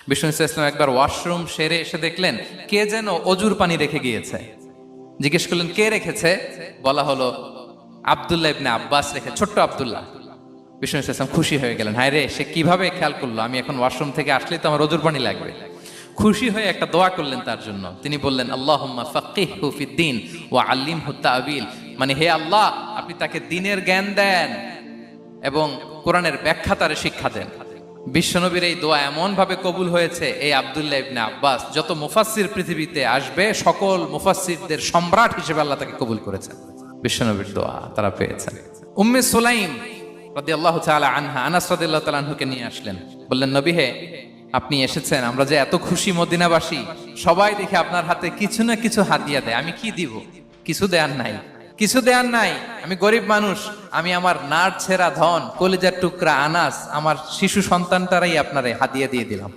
বিষ্ণু ইসলাম একবার ওয়াশরুম সেরে এসে দেখলেন কে যেন অজুর পানি রেখে গিয়েছে। জিজ্ঞেস করলেন কে রেখেছে, বলা হলো আব্দুল্লাহ ইবনে আব্বাস রেখে, ছোট্ট আব্দুল্লাহ। বিষ্ণু ইসলাম খুশি হয়ে গেলেন, হায় রে, সে কিভাবে খেয়াল করলো, আমি এখন ওয়াশরুম থেকে আসলেই তো আমার অজুর পানি লাগবে। খুশি হয়ে একটা দোয়া করলেন তার জন্য। তিনি বললেন আল্লাহুম্মা ফাক্কিহহু ফিদ্দীন ওয়া আল্লিমহু তা'বীল, মানে হে আল্লাহ, আপনি তাকে দ্বীনের জ্ঞান দেন এবং কোরআনের ব্যাখ্যা তারে শিক্ষা দেন। বিশ্বনবীর এই দোয়া এমন ভাবে কবুল হয়েছে, এই আব্দুল্লাহ ইবনে আব্বাস যত মুফাসসির পৃথিবীতে আসবে সকল মুফাসসিরদের সম্রাট হিসেবে আল্লাহ তাকে কবুল করেছেন। বিশ্বনবীর দোয়া তারা পেয়েছেন। উম্মে সুলাইম রাদিয়াল্লাহু তাআলা আনহা আনাস রাদিয়াল্লাহু তাআলা আনহুকে নিয়ে আসলেন, বললেন নবী হে, আপনি এসেছেন, আমরা যে এত খুশি মদিনাবাসী, সবাই দেখে আপনার হাতে কিছু না কিছু হাদিয়া দেয়, আমি কি দিব? কিছু দেয়ার নাই, কিছু দেয়ার নাই, আমি গরিব মানুষ, আমি আমার নাড় ছেঁড়া ধন, কলিজার টুকরা আনাস, আমার শিশু সন্তানটারাই আপনারে হাদিয়া দিয়ে দিলাম।